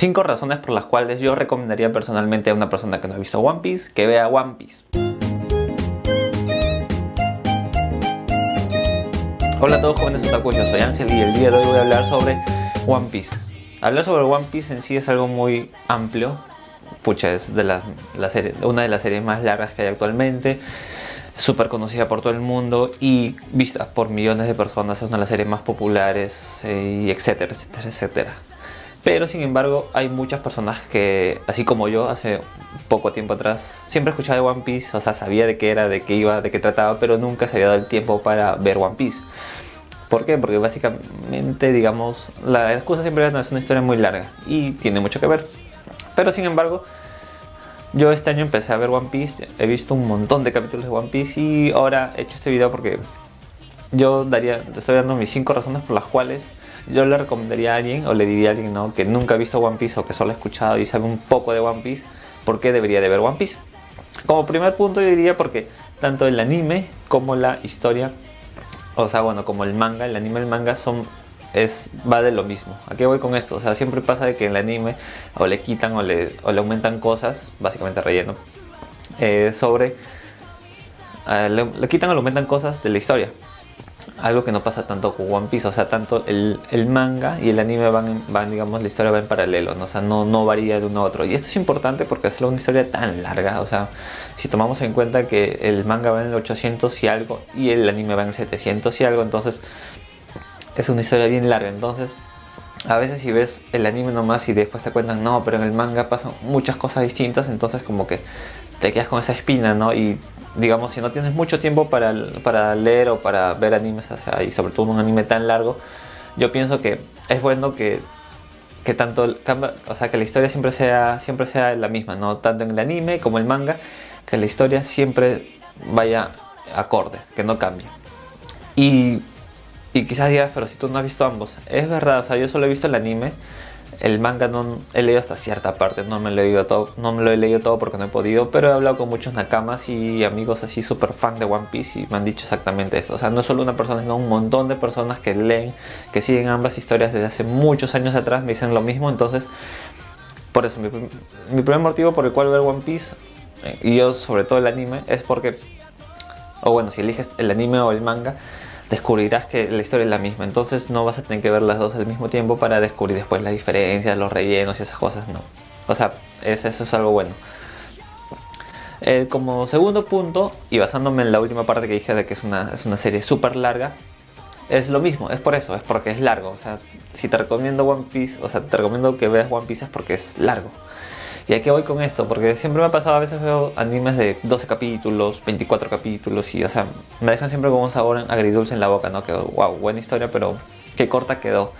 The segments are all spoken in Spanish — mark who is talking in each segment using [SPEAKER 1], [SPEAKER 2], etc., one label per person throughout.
[SPEAKER 1] 5 razones por las cuales yo recomendaría personalmente a una persona que no ha visto One Piece que vea One Piece. Hola a todos jóvenes otakus, yo soy Ángel y el día de hoy voy a hablar sobre One Piece. Hablar sobre One Piece en sí es algo muy amplio. Pucha, es de una de las series más largas que hay actualmente, súper conocida por todo el mundo y vista por millones de personas. Es una de las series más populares, y etcétera, etcétera, etcétera. Pero sin embargo hay muchas personas que, así como yo, hace poco tiempo atrás siempre escuchaba de One Piece, o sea, sabía de qué era, de qué iba, de qué trataba, pero nunca se había dado el tiempo para ver One Piece. ¿Por qué? Porque básicamente, digamos, la excusa siempre es una historia muy larga y tiene mucho que ver. Pero sin embargo, yo este año empecé a ver One Piece, he visto un montón de capítulos de One Piece y ahora he hecho este video porque te estoy dando mis 5 razones por las cuales yo le recomendaría a alguien, o le diría a alguien, ¿no?, que nunca ha visto One Piece o que solo ha escuchado y sabe un poco de One Piece, por qué debería de ver One Piece. Como primer punto yo diría porque tanto el anime como la historia, o sea, bueno, como el manga, el anime y el manga va de lo mismo. ¿A qué voy con esto? O sea, siempre pasa de que en el anime o le quitan o le aumentan cosas, básicamente relleno, le quitan o le aumentan cosas de la historia. Algo que no pasa tanto con One Piece, o sea, tanto el manga y el anime van, digamos, la historia va en paralelo, ¿no? O sea, no varía de uno a otro. Y esto es importante porque es una historia tan larga, o sea, si tomamos en cuenta que el manga va en el 800 y algo y el anime va en el 700 y algo, entonces es una historia bien larga. Entonces, a veces si ves el anime nomás y después te cuentan, no, pero en el manga pasan muchas cosas distintas, entonces como que te quedas con esa espina, ¿no? Y digamos, si no tienes mucho tiempo para leer o para ver animes, o sea, y sobre todo un anime tan largo, yo pienso que es bueno que tanto o sea, que la historia siempre sea la misma, ¿no? Tanto en el anime como el manga, que la historia siempre vaya acorde, que no cambie. Y quizás digas, pero si tú no has visto ambos, es verdad, o sea, yo solo he visto el anime. El manga no he leído hasta cierta parte, no me lo he leído todo porque no he podido, pero he hablado con muchos nakamas y amigos así súper fan de One Piece y me han dicho exactamente eso. O sea, no solo una persona, sino un montón de personas que leen, que siguen ambas historias desde hace muchos años atrás, me dicen lo mismo. Entonces, por eso, mi primer motivo por el cual ver One Piece, y yo sobre todo el anime, es porque, o bueno, si eliges el anime o el manga, descubrirás que la historia es la misma, entonces no vas a tener que ver las dos al mismo tiempo para descubrir después las diferencias, los rellenos y esas cosas, no. O sea, eso es algo bueno. Como segundo punto, y basándome en la última parte que dije de que es una serie súper larga, es lo mismo, es por eso, es porque es largo. O sea, si te recomiendo One Piece, o sea, te recomiendo que veas One Piece es porque es largo. ¿Y a qué voy con esto? Porque siempre me ha pasado, a veces veo animes de 12 capítulos, 24 capítulos y, o sea, me dejan siempre con un sabor agridulce en la boca, ¿no? Que, wow, buena historia, pero qué corta quedó.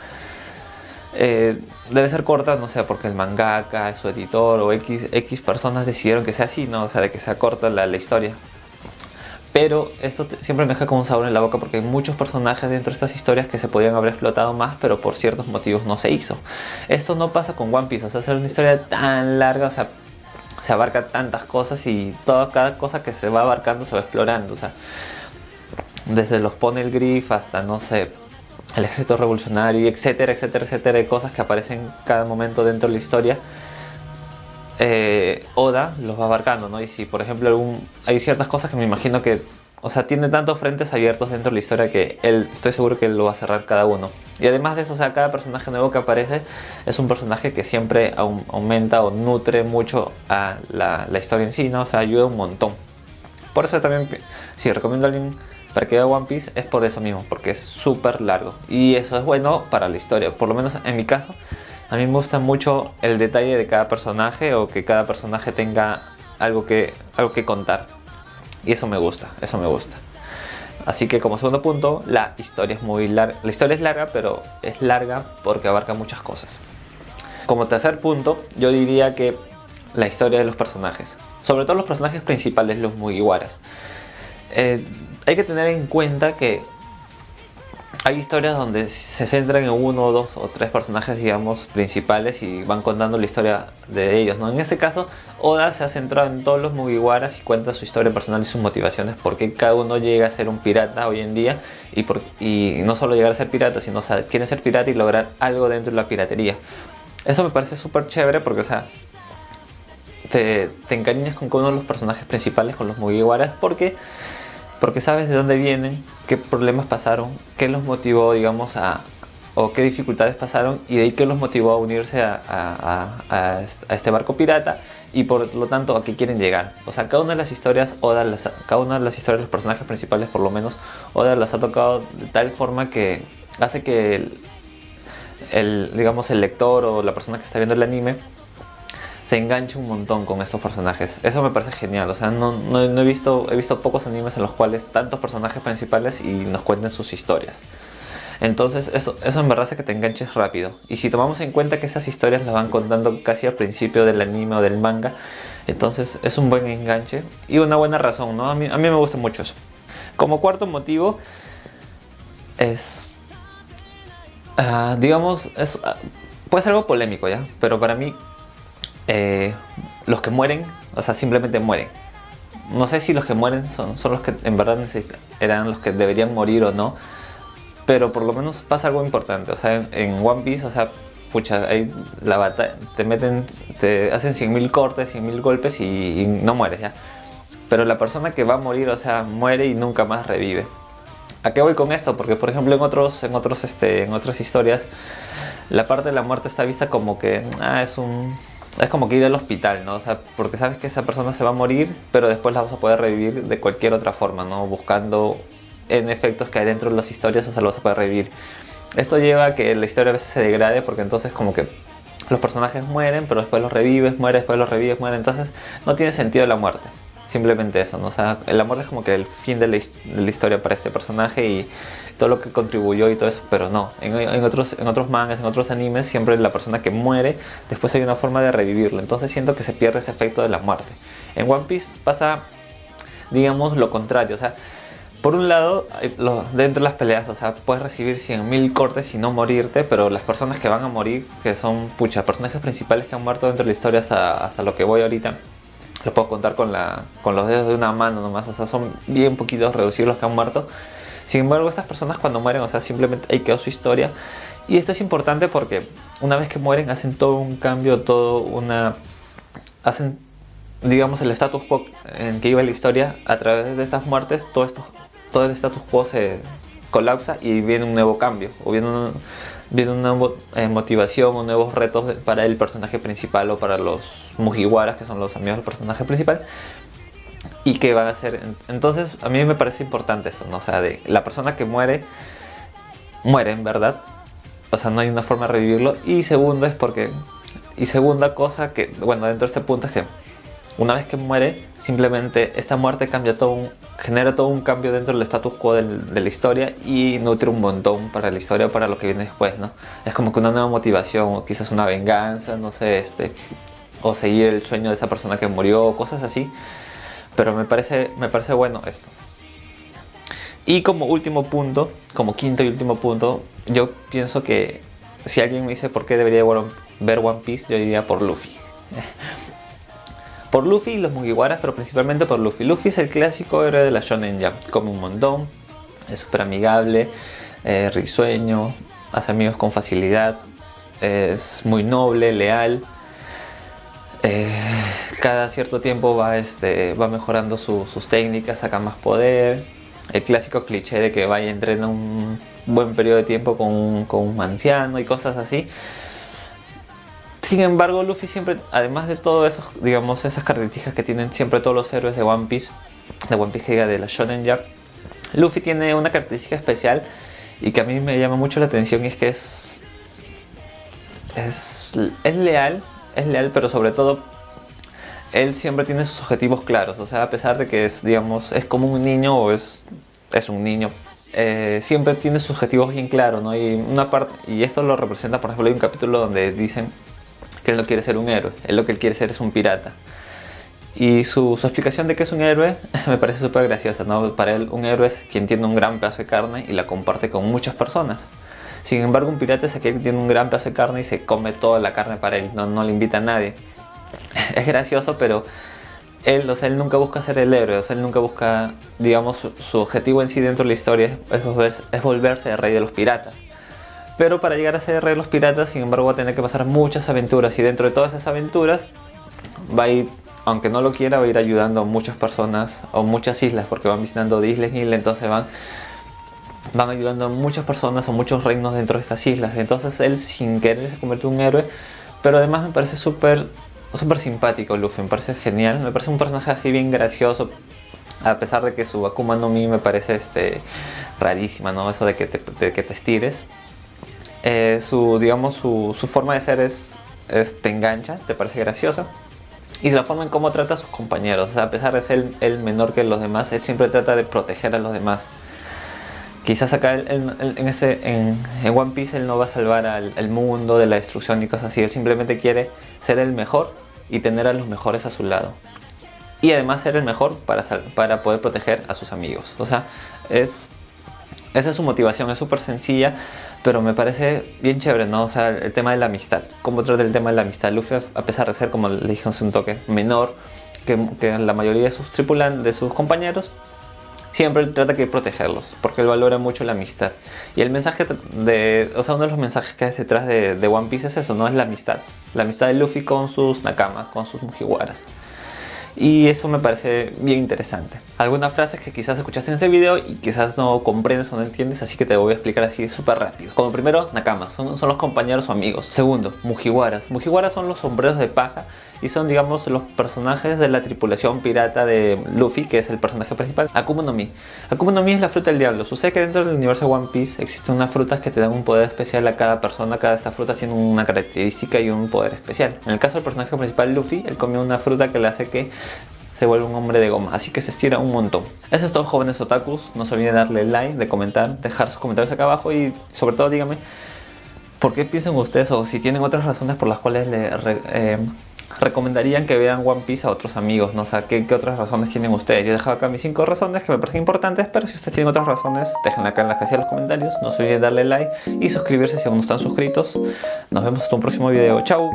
[SPEAKER 1] Debe ser corta, no sé, porque el mangaka, su editor o X personas decidieron que sea así, ¿no? O sea, de que sea corta la historia. Pero esto siempre me deja con un sabor en la boca porque hay muchos personajes dentro de estas historias que se podían haber explotado más, pero por ciertos motivos no se hizo. Esto no pasa con One Piece, o sea, es una historia tan larga, o sea, se abarca tantas cosas y cada cosa que se va abarcando se va explorando, o sea, desde los Poneglyph hasta, no sé, el ejército revolucionario, etcétera, etcétera, etcétera, de cosas que aparecen cada momento dentro de la historia. Oda los va abarcando, ¿no? Y si por ejemplo hay ciertas cosas que me imagino que, o sea, tiene tantos frentes abiertos dentro de la historia que estoy seguro que él lo va a cerrar cada uno. Y además de eso, o sea, cada personaje nuevo que aparece es un personaje que siempre aumenta o nutre mucho a la historia en sí, ¿no? O sea, ayuda un montón. Por eso también, si recomiendo a alguien para que vea One Piece, es por eso mismo, porque es súper largo. Y eso es bueno para la historia, por lo menos en mi caso. A mí me gusta mucho el detalle de cada personaje o que cada personaje tenga algo que contar. Y eso me gusta, eso me gusta. Así que como segundo punto, la historia es muy larga. La historia es larga, pero es larga porque abarca muchas cosas. Como tercer punto, yo diría que la historia de los personajes. Sobre todo los personajes principales, los Mugiwaras. Hay que tener en cuenta que hay historias donde se centran en uno, dos o tres personajes, digamos, principales y van contando la historia de ellos, ¿no? En este caso, Oda se ha centrado en todos los Mugiwaras y cuenta su historia personal y sus motivaciones, por qué cada uno llega a ser un pirata hoy en día y no solo llegar a ser pirata, sino, o sea, quiere ser pirata y lograr algo dentro de la piratería. Eso me parece súper chévere porque, o sea, te encariñas con uno de los personajes principales, con los Mugiwaras, porque sabes de dónde vienen, qué problemas pasaron, qué los motivó, digamos, o qué dificultades pasaron, y de ahí qué los motivó a unirse a este barco pirata, y por lo tanto a qué quieren llegar. O sea, cada una de las historias, cada una de las historias de los personajes principales, por lo menos, Oda las ha tocado de tal forma que hace que digamos, el lector o la persona que está viendo el anime se engancha un montón con estos personajes. Eso me parece genial. O sea, no he visto pocos animes en los cuales tantos personajes principales y nos cuenten sus historias. Entonces eso en verdad hace que te enganches rápido. Y si tomamos en cuenta que esas historias las van contando casi al principio del anime o del manga, entonces es un buen enganche y una buena razón, ¿no? A mí me gusta mucho eso. Como cuarto motivo es, digamos, puede ser algo polémico, ¿ya? Pero para mí, los que mueren, o sea, simplemente mueren. No sé si los que mueren son los que en verdad eran los que deberían morir o no, pero por lo menos pasa algo importante. O sea, en One Piece, o sea, pucha, ahí la batalla, te hacen 100.000 cortes, 100.000 golpes y no mueres ya. Pero la persona que va a morir, o sea, muere y nunca más revive. ¿A qué voy con esto? Porque, por ejemplo, en otras historias, la parte de la muerte está vista como que es como que ir al hospital, ¿no? O sea, porque sabes que esa persona se va a morir, pero después la vas a poder revivir de cualquier otra forma, ¿no? Buscando en efectos que hay dentro de las historias, o sea, lo vas a poder revivir. Esto lleva a que la historia a veces se degrade, porque entonces como que los personajes mueren, pero después los revives, después los revives, mueren. Entonces no tiene sentido la muerte. Simplemente eso, ¿no? O sea, la muerte es como que el fin de la historia para este personaje y todo lo que contribuyó y todo eso, pero no. En otros mangas, en otros animes, siempre la persona que muere, después hay una forma de revivirlo. Entonces siento que se pierde ese efecto de la muerte. En One Piece pasa, digamos, lo contrario. O sea, por un lado, dentro de las peleas, o sea, puedes recibir 100.000 cortes y no morirte, pero las personas que van a morir, que son, personajes principales que han muerto dentro de la historia hasta lo que voy ahorita, lo puedo contar con los dedos de una mano nomás. O sea, son bien poquitos reducidos los que han muerto. Sin embargo, estas personas cuando mueren, o sea, simplemente ahí quedó su historia. Y esto es importante porque una vez que mueren hacen todo un cambio, hacen, digamos, el status quo en que iba la historia. A través de estas muertes, todo el status quo se colapsa y viene un nuevo cambio, o viene una nueva motivación o nuevos retos para el personaje principal o para los Mugiwaras, que son los amigos del personaje principal, y que van a hacer. Entonces a mí me parece importante eso, ¿no? O sea, de la persona que muere en verdad, o sea, no hay una forma de revivirlo. Y segunda cosa que, bueno, dentro de este punto es que una vez que muere, simplemente esta muerte genera todo un cambio dentro del status quo de la historia y nutre un montón para la historia, para lo que viene después, ¿no? Es como que una nueva motivación, o quizás una venganza, no sé, o seguir el sueño de esa persona que murió, cosas así. Pero me parece bueno esto. Y como último punto, como quinto y último punto, yo pienso que si alguien me dice por qué debería ver One Piece, yo diría por Luffy. Por Luffy y los Mugiwaras, pero principalmente por Luffy. Luffy es el clásico héroe de la Shonen Jump. Come un montón, es súper amigable, risueño, hace amigos con facilidad, es muy noble, leal. Cada cierto tiempo va mejorando sus técnicas, saca más poder. El clásico cliché de que va y entrena un buen periodo de tiempo con un anciano y cosas así. Sin embargo, Luffy siempre, además de todo eso, digamos, esas características que tienen siempre todos los héroes de One Piece que diga de la Shonen Jump, Luffy tiene una característica especial y que a mí me llama mucho la atención, y es que es leal, pero sobre todo él siempre tiene sus objetivos claros. O sea, a pesar de que es como un niño, o es un niño, siempre tiene sus objetivos bien claros, ¿no? Y esto lo representa, por ejemplo, hay un capítulo donde dicen que él no quiere ser un héroe, lo que él quiere ser es un pirata. Y su explicación de que es un héroe me parece súper graciosa, ¿no? Para él, un héroe es quien tiene un gran pedazo de carne y la comparte con muchas personas. Sin embargo, un pirata es aquel que tiene un gran pedazo de carne y se come toda la carne para él, no le invita a nadie. Es gracioso, pero él nunca busca ser el héroe. O sea, él nunca busca, digamos, su objetivo en sí dentro de la historia es volverse el rey de los piratas. Pero para llegar a ser el rey de los piratas, sin embargo, va a tener que pasar muchas aventuras. Y dentro de todas esas aventuras, va a ir, aunque no lo quiera, va a ir ayudando a muchas personas o muchas islas, porque van visitando islas, entonces van ayudando a muchas personas o muchos reinos dentro de estas islas. Entonces él, sin querer, se convierte en un héroe. Pero además me parece súper simpático Luffy, me parece genial. Me parece un personaje así bien gracioso, a pesar de que su Akuma no Mi me parece rarísima, ¿no? Eso de que te estires. Su forma de ser te engancha, te parece graciosa. Y la forma en cómo trata a sus compañeros, o sea, a pesar de ser el menor que los demás, él siempre trata de proteger a los demás. Quizás acá en One Piece él no va a salvar al mundo de la destrucción y cosas así, él simplemente quiere ser el mejor y tener a los mejores a su lado. Y además ser el mejor para poder proteger a sus amigos. O sea, esa es su motivación, es súper sencilla, pero me parece bien chévere, ¿no? O sea, el tema de la amistad. ¿Cómo trata el tema de la amistad? Luffy, a pesar de ser, como le dije hace un toque, menor que la mayoría de sus tripulantes, de sus compañeros, siempre trata de protegerlos, porque él valora mucho la amistad. Y el mensaje uno de los mensajes que hay detrás de One Piece es eso, ¿no? Es la amistad. La amistad de Luffy con sus nakamas, con sus Mugiwaras. Y eso me parece bien interesante. Algunas frases que quizás escuchaste en este video y quizás no comprendes o no entiendes, así que te voy a explicar así súper rápido. Como primero, nakamas, son los compañeros o amigos. Segundo, Mugiwaras. Mugiwaras son los sombreros de paja y son, digamos, los personajes de la tripulación pirata de Luffy, que es el personaje principal. Akuma no Mi. Akuma no Mi es la fruta del diablo. Sucede que dentro del universo de One Piece existen unas frutas que te dan un poder especial a cada persona. Cada de estas frutas tiene una característica y un poder especial. En el caso del personaje principal, Luffy, él come una fruta que le hace que se vuelve un hombre de goma, así que se estira un montón. Eso es todo, jóvenes otakus. No se olviden de darle like, de comentar, dejar sus comentarios acá abajo y sobre todo díganme por qué piensan ustedes o si tienen otras razones por las cuales recomendarían que vean One Piece a otros amigos, ¿no? O sea, ¿qué otras razones tienen ustedes? Yo he dejado acá mis 5 razones que me parecen importantes, pero si ustedes tienen otras razones, déjenla acá en la casilla de los comentarios. No se olviden de darle like y suscribirse si aún no están suscritos. Nos vemos hasta un próximo video. ¡Chao!